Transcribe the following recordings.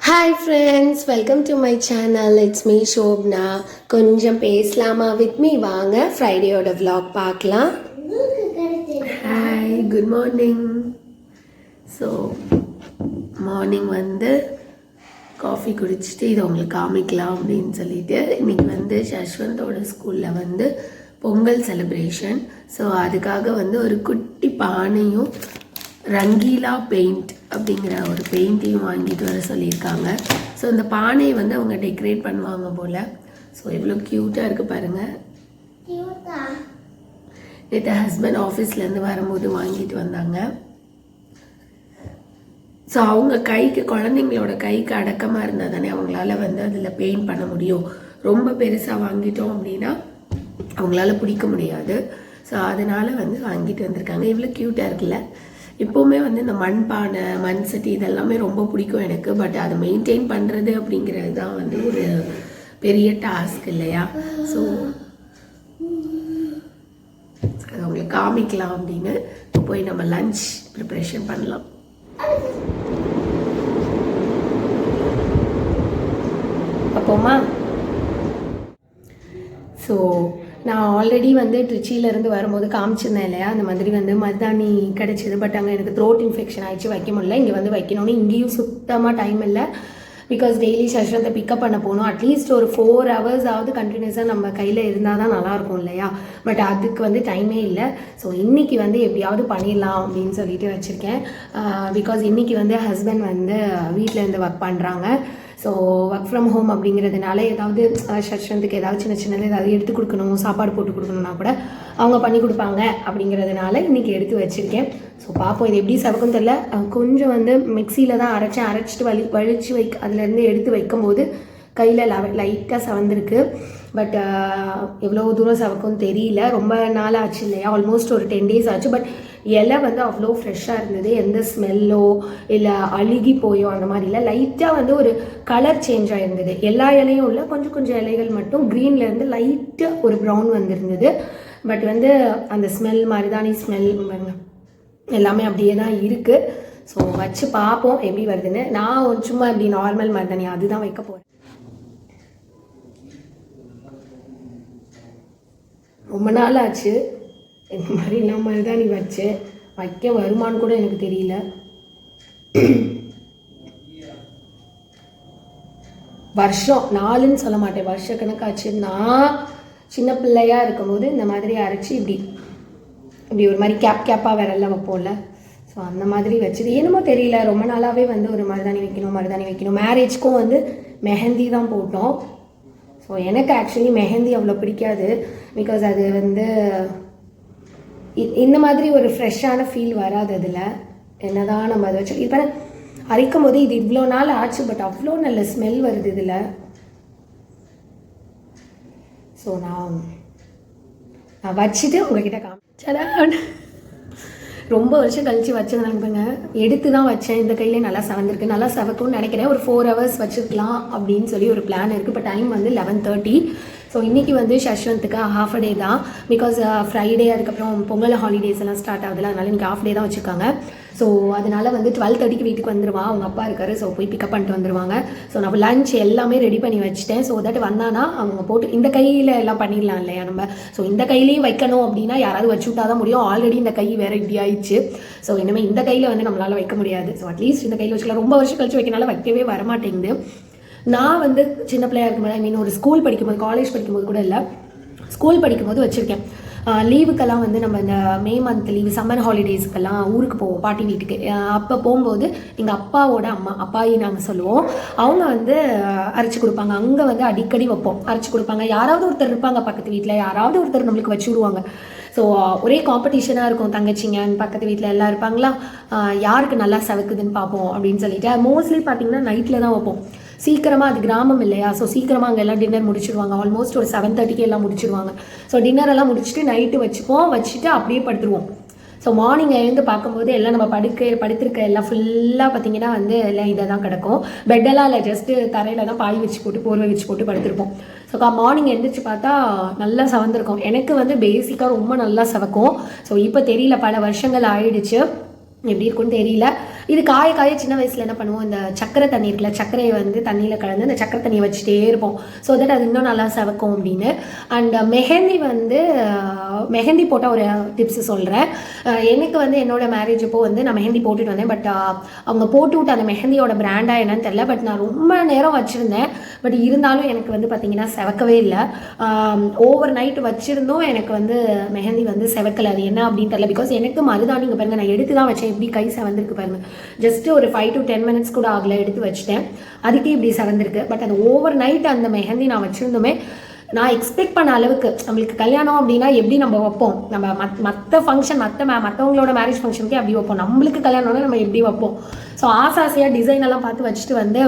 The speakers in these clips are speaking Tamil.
Hi friends, welcome to my channel. It's me Shobna. கொஞ்சம் பேசலாமா with me வாங்க ஃப்ரைடேயோட vlog பார்க்கலாம். Hi, good morning. So morning வந்து காஃபி குடிச்சிட்டு இதை உங்களுக்கு காமிக்கலாம் அப்படின்னு சொல்லிட்டு இன்னைக்கு வந்து யஷ்வந்தோட ஸ்கூலில் வந்து பொங்கல் செலிப்ரேஷன். ஸோ அதுக்காக வந்து ஒரு குட்டி பானையும் ரங்கீலா பெயிண்ட் அப்படிங்கிற ஒரு பெயிண்ட்டையும் வாங்கிட்டு வர சொல்லியிருக்காங்க. ஸோ இந்த பானையை வந்து அவங்க டெக்கரேட் பண்ணுவாங்க போல். ஸோ எவ்வளோ க்யூட்டாக இருக்குது பாருங்கள். நேற்று ஹஸ்பண்ட் ஆஃபீஸ்லேருந்து வரும்போது வாங்கிட்டு வந்தாங்க. ஸோ அவங்க கைக்கு, குழந்தைங்களோட கைக்கு அடக்கமாக இருந்தால் தானே அவங்களால வந்து அதில் பெயிண்ட் பண்ண முடியும். ரொம்ப பெருசாக வாங்கிட்டோம் அப்படின்னா அவங்களால பிடிக்க முடியாது. ஸோ அதனால் வந்து வாங்கிட்டு வந்திருக்காங்க. இவ்வளோ க்யூட்டாக இருக்குல்ல. எப்போவுமே வந்து இந்த மண் பானை, மண் சட்டி இதெல்லாமே ரொம்ப பிடிக்கும் எனக்கு. பட் அதை மெயின்டைன் பண்ணுறது அப்படிங்கிறது தான் வந்து ஒரு பெரிய டாஸ்க் இல்லையா. ஸோ அதை உங்களுக்கு காமிக்கலாம் அப்படின்னு போய் நம்ம லஞ்ச் ப்ரிப்ரேஷன் பண்ணலாம். அப்போமா ஸோ நான் ஆல்ரெடி வந்து ட்ரிச்சியிலேருந்து வரும்போது காமிச்சிருந்தேன் இல்லையா, அந்த மாதிரி வந்து மருதாணி கிடச்சிது. பட் அங்கே எனக்கு த்ரோட் இன்ஃபெக்ஷன் ஆகிடுச்சு, வைக்க முடியல. இங்கே வந்து வைக்கணும்னு இங்கேயும் சுத்தமாக டைம் இல்லை. பிகாஸ் டெய்லி யஷ்வந்தை பிக்கப் பண்ண போகணும். அட்லீஸ்ட் ஒரு 4 hours கண்டினியூஸாக நம்ம கையில் இருந்தால் தான் நல்லாயிருக்கும் இல்லையா. பட் அதுக்கு வந்து டைமே இல்லை. ஸோ இன்றைக்கி வந்து எப்படியாவது பண்ணிடலாம் அப்படின்னு சொல்லிட்டு வச்சுருக்கேன். பிகாஸ் இன்றைக்கி வந்து ஹஸ்பண்ட் வந்து வீட்டிலேருந்து ஒர்க் பண்ணுறாங்க. ஸோ ஒர்க் ஃப்ரம் ஹோம் அப்படிங்கிறதுனால ஏதாவது யஷ்வந்துக்கு ஏதாவது சின்ன சின்னது ஏதாவது எடுத்து கொடுக்கணும், சாப்பாடு போட்டு கொடுக்கணுன்னா கூட அவங்க பண்ணி கொடுப்பாங்க. அப்படிங்கிறதுனால இன்றைக்கி எடுத்து வச்சுருக்கேன். ஸோ பார்ப்போம் இது எப்படி சவக்கும் தெரில. கொஞ்சம் வந்து மிக்சியில் தான் அரைச்சிட்டு வலிச்சு அதுலேருந்து எடுத்து வைக்கும் போது கையில் லைட்டாக சவந்திருக்கு. பட் எவ்வளோ தூரம் சவக்கும் தெரியல. ரொம்ப நாள் ஆச்சு இல்லையா, ஆல்மோஸ்ட் ஒரு 10 days ஆச்சு. பட் இலை வந்து அவ்வளோ ஃப்ரெஷ்ஷாக இருந்தது. எந்த ஸ்மெல்லோ இல்லை அழுகி போயோ அந்த மாதிரி இல்லை. லைட்டாக வந்து ஒரு கலர் சேஞ்ச் ஆகிருந்தது. எல்லா இலையும் இல்லை, கொஞ்சம் கொஞ்சம் இலைகள் மட்டும் க்ரீன்லேருந்து லைட்டாக ஒரு ப்ரௌன் வந்திருந்தது. பட் வந்து அந்த ஸ்மெல், மருதாணி ஸ்மெல் எல்லாமே அப்படியே தான் இருக்குது. ஸோ வச்சு பார்ப்போம் எப்படி வருதுன்னு. நான் சும்மா இப்படி நார்மல் மருதாணி அதுதான் வைக்க போகிறேன். ரொம்ப நாள் ஆச்சு இந்த மாதிரி நான் மருதாணி வச்சேன். வைக்க வருமானு கூட எனக்கு தெரியல. வருஷம் 4ன்னு சொல்ல மாட்டேன், வருஷ கணக்காச்சு. நான் சின்ன பிள்ளையாக இருக்கும்போது இந்த மாதிரி அரைச்சி இப்படி ஒரு மாதிரி கேப்பாக விரல்ல வைப்போம்ல. ஸோ அந்த மாதிரி வச்சுது. என்னமோ தெரியல, ரொம்ப நாளாகவே வந்து ஒரு மருதாணி வைக்கணும். மேரேஜ்க்கும் வந்து மெஹந்தி தான் போட்டோம். ஸோ எனக்கு ஆக்சுவலி மெஹந்தி அவ்வளோ பிடிக்காது. பிகாஸ் அது வந்து இந்த மாதிரி ஒரு ஃப்ரெஷ்ஷான ஃபீல் வராது அதில். என்ன தான் நம்ம அதை வச்சு இப்போ அரைக்கும் போது இது இவ்வளோ நாள் ஆச்சு. பட் அவ்வளோ நல்ல ஸ்மெல் வருது இதில். ஸோ நான் வச்சுட்டு உங்ககிட்ட காமிச்சடா. ரொம்ப வருஷம் கழித்து வச்சது நினைப்பேங்க. எடுத்து தான் வச்சேன். இந்த கையிலே நல்லா செவந்திருக்கு. நல்லா செவக்கும்னு நினைக்கிறேன். ஒரு 4 hours வச்சுருக்கலாம் அப்படின்னு சொல்லி ஒரு பிளான் இருக்குது. இப்போ டைம் வந்து 11:30. ஸோ இன்றைக்கி வந்து யஷ்வந்துக்கு half a day தான். பிகாஸ் ஃப்ரைடே அதுக்கப்புறம் பொங்கல் ஹாலிடேஸ் எல்லாம் ஸ்டார்ட் ஆகுதுல, அதனால இன்றைக்கி half day தான் வச்சுருக்காங்க. ஸோ அதனால் வந்து 12:30 வீட்டுக்கு வந்துடுவான். அவங்க அப்பா இருக்காரு. ஸோ போய் பிக்கப் பண்ணிட்டு வந்துடுவாங்க. ஸோ நான் லஞ்ச் எல்லாமே ரெடி பண்ணி வச்சுட்டேன். ஸோ தட் வந்தானா அவங்க போட்டு இந்த கையில் எல்லாம் பண்ணிடலாம் இல்லையா நம்ம. ஸோ இந்த கையிலையும் வைக்கணும் அப்படின்னா யாராவது வச்சு விட்டா தான் முடியும். ஆல்ரெடி இந்த கை வேறு இப்படி ஆயிடுச்சு. ஸோ இனிமேல் இந்த கையில் வந்து நம்மளால் வைக்க முடியாது. ஸோ அட்லீஸ்ட் இந்த கையில் வச்சுக்கலாம். ரொம்ப வருஷம் கழிச்சு வைக்கனால வைக்கவே வரமாட்டேங்குது. நான் வந்து சின்ன பிள்ளையாக இருக்கும்போது, ஐ மீன் ஒரு ஸ்கூல் படிக்கும்போது, காலேஜ் படிக்கும்போது கூட இல்லை, ஸ்கூல் படிக்கும்போது வச்சுருக்கேன். லீவுக்கெல்லாம் வந்து நம்ம இந்த மே மந்த் லீவு, சம்மர் ஹாலிடேஸுக்கெல்லாம் ஊருக்கு போவோம் பாட்டி வீட்டுக்கு. அப்போ போகும்போது எங்கள் அப்பாவோட அம்மா, அப்பாயி நாங்கள் சொல்லுவோம், அவங்க வந்து அரைச்சி கொடுப்பாங்க. அங்கே வந்து அடிக்கடி வைப்போம், அரைச்சி கொடுப்பாங்க. யாராவது ஒருத்தர் இருப்பாங்க பக்கத்து வீட்டில், யாராவது ஒருத்தர் நம்மளுக்கு வச்சு விடுவாங்க. ஸோ ஒரே காம்படிஷனாக இருக்கும். தங்கச்சிங்க பக்கத்து வீட்டில் எல்லாம் இருப்பாங்களா, யாருக்கு நல்லா சவக்குதுன்னு பார்ப்போம் அப்படின்னு சொல்லிட்டு. மோஸ்ட்லி பார்த்தீங்கன்னா நைட்டில் தான் வைப்போம். சீக்கிரமாக, அது கிராமம் இல்லையா, ஸோ சீக்கிரமாக அங்கே எல்லாம் டின்னர் முடிச்சிடுவாங்க. ஆல்மோஸ்ட் ஒரு 7:30 எல்லாம் முடிச்சிடுவாங்க. ஸோ டின்னர் எல்லாம் முடிச்சுட்டு நைட்டு வச்சுட்டு அப்படியே படுத்துருவோம். ஸோ மார்னிங் எழுந்து பார்க்கும்போது எல்லாம் நம்ம படுத்திருக்க எல்லாம் ஃபுல்லாக பார்த்தீங்கன்னா வந்து எல்லாம் இதை தான் கிடக்கும். பெட்டெல்லாம் இல்லை, ஜஸ்ட்டு தரையில் தான் பாய் வச்சு போட்டு, போர்வை வச்சு போட்டு படுத்திருப்போம். ஸோ மார்னிங் எழுந்திரிச்சு பார்த்தா நல்லா சவந்திருக்கும். எனக்கு வந்து பேசிக்காக ரொம்ப நல்லா சவக்கும். ஸோ இப்போ தெரியல, பல வருஷங்கள் ஆயிடுச்சு, எப்படி இருக்குன்னு தெரியல. இது காய காய சின்ன வயசில் என்ன பண்ணுவோம், இந்த சக்கரை தண்ணி இருக்குல்ல, சர்க்கரையை வந்து தண்ணியில் கலந்து அந்த சக்கரை தண்ணியை வச்சுட்டே இருப்போம். ஸோ தட் அது இன்னும் நல்லா செவக்கும் அப்படின்னு. அண்ட் மெஹந்தி போட்ட ஒரு டிப்ஸ் சொல்கிறேன். எனக்கு வந்து என்னோட மேரேஜ் அப்போ வந்து நான் மெஹந்தி போட்டுட்டு வந்தேன். பட் அவங்க போட்டு விட்ட அந்த மெஹந்தியோட பிராண்டாக என்னன்னு தெரியல. பட் நான் ரொம்ப நேரம் வச்சுருந்தேன். பட் இருந்தாலும் எனக்கு வந்து பார்த்தீங்கன்னா செவக்கவே இல்லை. ஓவர் நைட் வச்சுருந்தோம், எனக்கு வந்து மெஹந்தி வந்து செவக்கலை. அது என்ன அப்படின்னு தெரியல. பிகாஸ் எனக்கு மருதாணி இங்கே பாருங்கள், நான் எடுத்து தான் வச்சேன். எப்படி கை செவந்திருக்கு பாருங்கள். ஜஸ்ட்டு ஒரு 5 to 10 minutes கூட ஆகலை, எடுத்து வச்சுட்டேன். அதுக்கே இப்படி செவந்திருக்கு. பட் அந்த ஓவர் நைட் அந்த மெஹந்தி நான் வச்சுருந்தோமே, நான் எக்ஸ்பெக்ட் பண்ண அளவுக்கு நம்மளுக்கு கல்யாணம் அப்படின்னா எப்படி நம்ம வைப்போம், நம்ம மற்ற ஃபங்க்ஷன் மற்றவங்களோட மேரேஜ் ஃபங்க்ஷனுக்கே அப்படி வைப்போம். நம்மளுக்கு கல்யாணம்னா நம்ம எப்படி வைப்போம். ஸோ ஆசையாக டிசைன் எல்லாம் பார்த்து வச்சுட்டு வந்து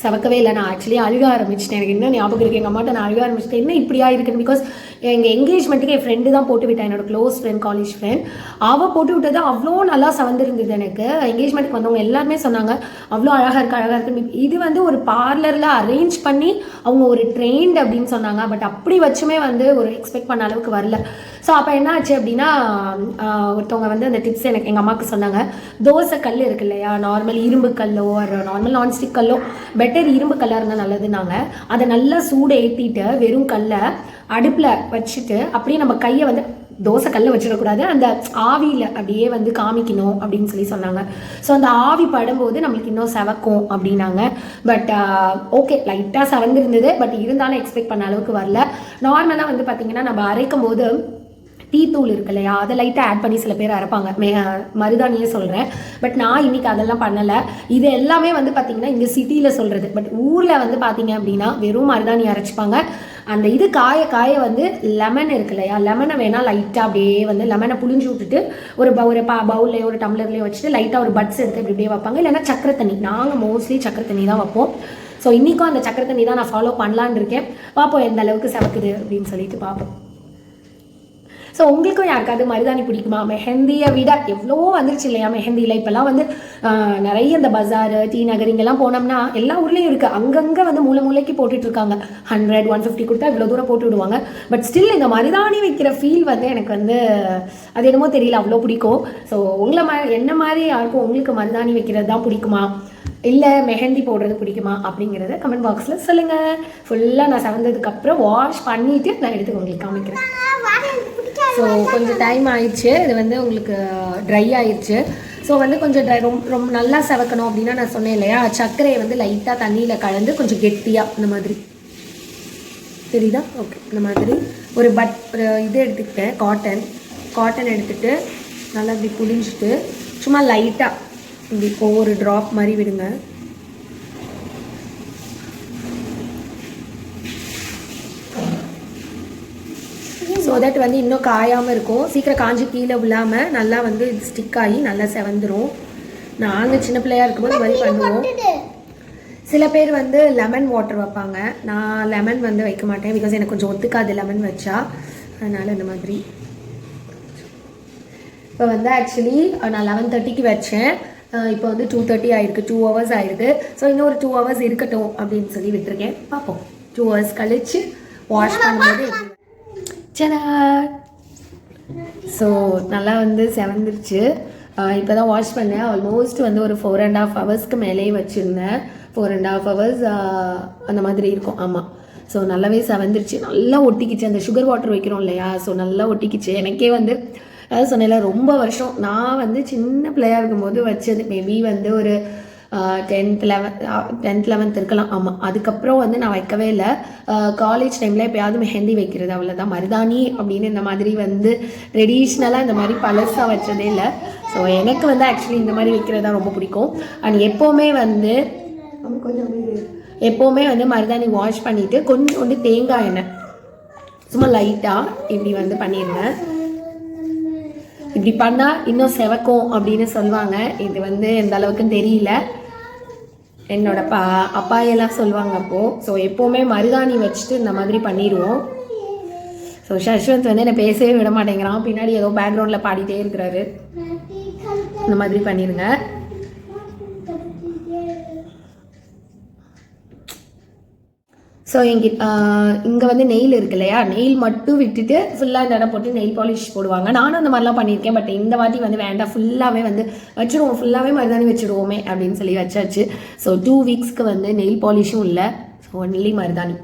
செவக்கவே இல்லை. நான் ஆக்சுவலி அழுக ஆரம்பிச்சிட்டேன். எனக்கு இன்னும் ஞாபகம் இருக்குது, எங்கள் அம்மாட்ட நான் அழுக ஆரம்பிச்சிட்டேன். என்ன இப்படியா இருக்குன்னு. பிகாஸ் எங்கள் எங்கேஜ்மெண்ட்டுக்கு என் ஃப்ரெண்டு தான் போட்டு விட்டேன், என்னோட க்ளோஸ் ஃப்ரெண்ட், காலேஜ் ஃப்ரெண்ட். அவள் போட்டு விட்டது அவ்வளோ நல்லா செவந்திருந்தது. எனக்கு எங்கேஜ்மெண்ட்டுக்கு வந்தவங்க எல்லாருமே சொன்னாங்க அவ்வளோ அழகாக இருக்குது. இது வந்து ஒரு பார்லரில் அரேஞ்ச் பண்ணி அவங்க ஒரு ட்ரெயின்ட் அப்படின்னு சொன்னாங்க. பட் அப்படி வச்சுமே வந்து ஒரு எக்ஸ்பெக்ட் பண்ண அளவுக்கு வரல. ஸோ அப்போ என்ன ஆச்சு அப்படின்னா, ஒருத்தவங்க வந்து அந்த டிப்ஸ் எனக்கு எங்கள் அம்மாவுக்கு சொன்னாங்க. தோசை கல் இருக்கு இல்லையா, நார்மல் இரும்பு கல்லோ ஒரு நார்மல் நான்ஸ்டிக் கல்லோ, பெட்டர் இரும்பு கல்லாக இருந்தால் நல்லதுன்னாங்க. அதை நல்லா சூடு ஏற்றிட்டு வெறும் கல்லை அடுப்பில் வச்சுட்டு அப்படியே நம்ம கையை வந்து தோசை கல்ல வச்சிடக்கூடாது, அந்த ஆவியில் அப்படியே வந்து காமிக்கணும் அப்படின்னு சொல்லி சொன்னாங்க. ஸோ அந்த ஆவி படும்போது நம்மளுக்கு இன்னும் செவக்கும் அப்படின்னாங்க. பட் ஓகே, லைட்டாக செவந்திருந்தது. பட் இருந்தாலும் எக்ஸ்பெக்ட் பண்ண அளவுக்கு வரல. நார்மலாக வந்து பார்த்திங்கன்னா நம்ம அரைக்கும் போது டீத்தூள் இருக்கு இல்லையா, அதை லைட்டாக ஆட் பண்ணி சில பேர் அரைப்பாங்க, மருதாணியே சொல்கிறேன். பட் நான் இன்னைக்கு அதெல்லாம் பண்ணலை. இது எல்லாமே வந்து பார்த்திங்கன்னா இங்கே சிட்டியில் சொல்கிறது. பட் ஊரில் வந்து பார்த்திங்க அப்படின்னா வெறும் மருதாணி அரைச்சிப்பாங்க. அந்த இது காய காய வந்து லெமன் இருக்கு இல்லையா, லெமனை வேணால் லைட்டாக அப்படியே வந்து லெமனை புளிஞ்சு விட்டுட்டு ஒரு பவுல்லையோ ஒரு டம்ளர்லையோ வச்சுட்டு லைட்டாக ஒரு பட்ஸ் எடுத்து இப்படியே வைப்பாங்க. இல்லைன்னா சக்கரை தண்ணி, நாங்கள் மோஸ்ட்லி சக்கரை தண்ணி தான் வைப்போம். ஸோ இன்றைக்கும் அந்த சக்கரை தண்ணி தான் நான் ஃபாலோ பண்ணலான்னு இருக்கேன். பார்ப்போம் எந்த அளவுக்கு செவக்குது அப்படின்னு சொல்லிட்டு பார்ப்போம். ஸோ உங்களுக்கும் யாருக்காவது மருதாணி பிடிக்குமா? மெஹந்தியை விட எவ்வளோ வந்துருச்சு இல்லையா மெஹந்தியில். இப்போல்லாம் வந்து நிறைய இந்த பஜார், டி நகர் இங்கெல்லாம் போனோம்னா எல்லா ஊர்லேயும் இருக்குது. அங்கங்கே வந்து மூளைக்கு போட்டுட்ருக்காங்க. 100, 150 கொடுத்தா இவ்வளோ தூரம் போட்டு விடுவாங்க. பட் ஸ்டில் இந்த மருதாணி வைக்கிற ஃபீல் வந்து எனக்கு வந்து அது என்னமோ தெரியல, அவ்வளோ பிடிக்கும். ஸோ என்ன மாதிரி யாருக்கும் உங்களுக்கு மருதாணி வைக்கிறது தான் பிடிக்குமா, இல்லை மெஹந்தி போடுறது பிடிக்குமா அப்படிங்கிறத கமெண்ட் பாக்ஸில் சொல்லுங்கள். ஃபுல்லாக நான் செவந்ததுக்கப்புறம் வாஷ் பண்ணிவிட்டு நான் எடுத்து உங்களுக்கு காமிக்கிறேன். ஸோ கொஞ்சம் டைம் ஆயிடுச்சு, இது வந்து உங்களுக்கு ட்ரை ஆயிடுச்சு. ஸோ வந்து கொஞ்சம் ரொம்ப நல்லா செவக்கணும் அப்படின்னா நான் சொன்னேன் இல்லையா, சர்க்கரையை வந்து லைட்டாக தண்ணியில் கலந்து கொஞ்சம் கெட்டியாக இந்த மாதிரி தெரியுதா, ஓகே, இந்த மாதிரி ஒரு இது எடுத்துக்கிட்டேன், காட்டன் எடுத்துகிட்டு நல்லா இப்படி புளிஞ்சிட்டு சும்மா லைட்டாக இப்படி ஒவ்வொரு ட்ராப் மாதிரி விடுங்க. ஸோ தட் வந்து இன்னும் காயாமல் இருக்கும். சீக்கிரம் காஞ்சி கீழே விழாமல் நல்லா வந்து இது ஸ்டிக் ஆகி நல்லா செவந்துடும். நாங்கள் சின்ன பிள்ளையாக இருக்கும்போது இது மாதிரி பண்ணுவோம். சில பேர் வந்து லெமன் வாட்டர் வைப்பாங்க. நான் லெமன் வந்து வைக்க மாட்டேன், பிகாஸ் எனக்கு கொஞ்சம் ஒத்துக்காது லெமன் வச்சா. அதனால் இந்த மாதிரி இப்போ வந்து ஆக்சுவலி நான் 11:30க்கு வச்சேன். இப்போ வந்து 2:30 ஆயிருக்கு, 2 hours ஆயிருக்கு. ஸோ இன்னும் ஒரு 2 hours இருக்கட்டும் அப்படின்னு சொல்லி விட்டுருக்கேன். பார்ப்போம் 2 hours கழிச்சு வாஷ் பண்ணும்போது எப்படி. சரா ஸோ நல்லா வந்து செவந்துருச்சு. இப்போ தான் வாஷ் பண்ணேன். ஆல்மோஸ்ட் வந்து ஒரு 4.5 hours மேலேயே வச்சுருந்தேன். 4.5 hours அந்த மாதிரி இருக்கும். ஆமாம், ஸோ நல்லாவே செவந்துருச்சு, நல்லா ஒட்டிக்கிச்சு. அந்த சுகர் வாட்டர் வைக்கிறோம் இல்லையா, ஸோ நல்லா ஒட்டிக்கிச்சு. எனக்கே வந்து அதாவது சொன்னேன்ல, ரொம்ப வருஷம் நான் வந்து சின்ன பிள்ளையாக இருக்கும்போது வச்சது. மேபி வந்து ஒரு 10th 11th இருக்கலாம். ஆமாம், அதுக்கப்புறம் வந்து நான் வைக்கவே இல்லை. காலேஜ் டைமில் எப்போயாவது மெஹந்தி வைக்கிறது, அவ்வளோதான். மருதாணி அப்படின்னு இந்த மாதிரி வந்து ட்ரெடிஷ்னலாக இந்த மாதிரி பழசாக வச்சதே இல்லை. ஸோ எனக்கு வந்து ஆக்சுவலி இந்த மாதிரி வைக்கிறது தான் ரொம்ப பிடிக்கும். அண்ட் எப்போவுமே வந்து மருதாணி வாஷ் பண்ணிவிட்டு கொஞ்சோண்டு தேங்காய் எண்ணெய் சும்மா லைட்டாக இப்படி வந்து பண்ணிடுவேன். இப்படி பண்ணால் இன்னும் செவக்கும் அப்படின்னு சொல்லுவாங்க. இது வந்து எந்த அளவுக்குன்னு தெரியல, என்னோட அப்பாயெல்லாம் சொல்லுவாங்க அப்போது. ஸோ எப்போவுமே மருதாணி வச்சுட்டு இந்த மாதிரி பண்ணிடுவோம். ஸோ ஷஷ்வந்த் வந்து என்னை பேசவே விட மாட்டேங்கிறான், பின்னாடி ஏதோ பேக்ரவுண்டில் பாடிட்டே இருக்கிறாரு. இந்த மாதிரி பண்ணிடுங்க. ஸோ இங்கே வந்து நெயில் இருக்கு இல்லையா, நெயில் மட்டும் விட்டுட்டு ஃபுல்லாக இந்த இடம் போட்டு நெயில் பாலிஷ் போடுவாங்க. நானும் அந்த மாதிரிலாம் பண்ணியிருக்கேன். பட் இந்த வாட்டி வந்து வேண்டாம், ஃபுல்லாகவே வந்து வச்சுருவோம், ஃபுல்லாகவே மருதாணி வச்சுருவோமே அப்படின்னு சொல்லி வச்சாச்சு. ஸோ 2 வீக்ஸ்க்கு வந்து நெயில் பாலிஷும் இல்லை, ஸோ ஒன்லி மருதாணி.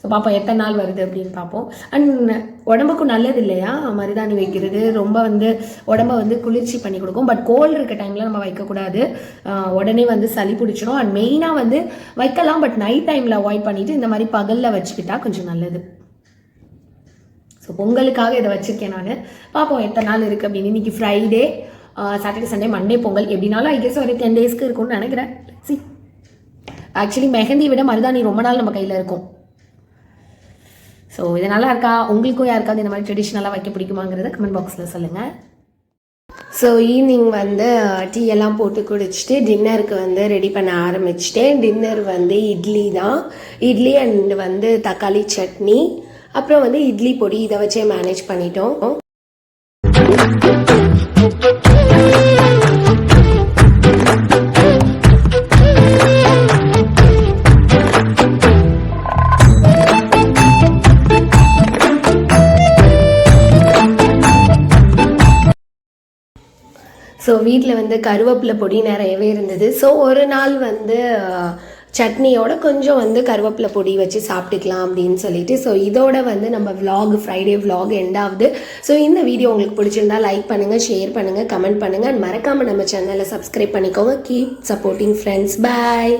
ஸோ பார்ப்போம் எத்தனை நாள் வருது அப்படின்னு பார்ப்போம். அண்ட் உடம்புக்கும் நல்லது இல்லையா மருதாணி வைக்கிறது, ரொம்ப வந்து உடம்ப வந்து குளிர்ச்சி பண்ணி கொடுக்கும். பட் கோல்டு இருக்க டைமில் நம்ம வைக்கக்கூடாது, உடனே வந்து சளி பிடிச்சிடும். அண்ட் மெயினாக வந்து வைக்கலாம், பட் நைட் டைமில் அவாய்ட் பண்ணிவிட்டு இந்த மாதிரி பகலில் வச்சுக்கிட்டா கொஞ்சம் நல்லது. ஸோ பொங்கலுக்காக இதை வச்சுருக்கேன் நான். பார்ப்போம் எத்தனை நாள் இருக்குது அப்படின்னு. இன்றைக்கி Friday, Saturday, Sunday, Monday Pongal. எப்படினாலும் ஐ கெஸ் ஒரு 10 டேஸ்க்கு இருக்கும்னு நினைக்கிறேன். ஆக்சுவலி மெஹந்தி விட மருதாணி ரொம்ப நாள் நம்ம கையில் இருக்கும். ஸோ இது நல்லா இருக்கா, உங்களுக்கும் யாருக்காவது இந்த மாதிரி ட்ரெடிஷ்னலாக வைக்க பிடிக்குமாங்கிறத கமெண்ட் பாக்ஸில் சொல்லுங்கள். ஸோ ஈவினிங் வந்து டீ எல்லாம் போட்டு குடிச்சிட்டு டின்னருக்கு வந்து ரெடி பண்ண ஆரம்பிச்சிட்டேன். டின்னர் வந்து இட்லி தான், இட்லி அண்ட் வந்து தக்காளி சட்னி, அப்புறம் வந்து இட்லி பொடி, இதை வச்சே மேனேஜ் பண்ணிட்டோம். ஸோ வீட்டில் வந்து கருவேப்பிலை பொடி நிறையவே இருந்தது. ஸோ ஒரு நாள் வந்து சட்னியோட கொஞ்சம் வந்து கருவேப்பிலை பொடி வச்சு சாப்பிட்டுக்கலாம் அப்படின்னு சொல்லிட்டு, ஸோ இதோட வந்து நம்ம ஃப்ரைடே vlog எண்ட் ஆகுது. ஸோ இந்த வீடியோ உங்களுக்கு பிடிச்சிருந்தா லைக் பண்ணுங்கள், ஷேர் பண்ணுங்கள், கமெண்ட் பண்ணுங்கள். மறக்காமல் நம்ம சேனலை சப்ஸ்கிரைப் பண்ணிக்கோங்க. Keep supporting friends. பாய்.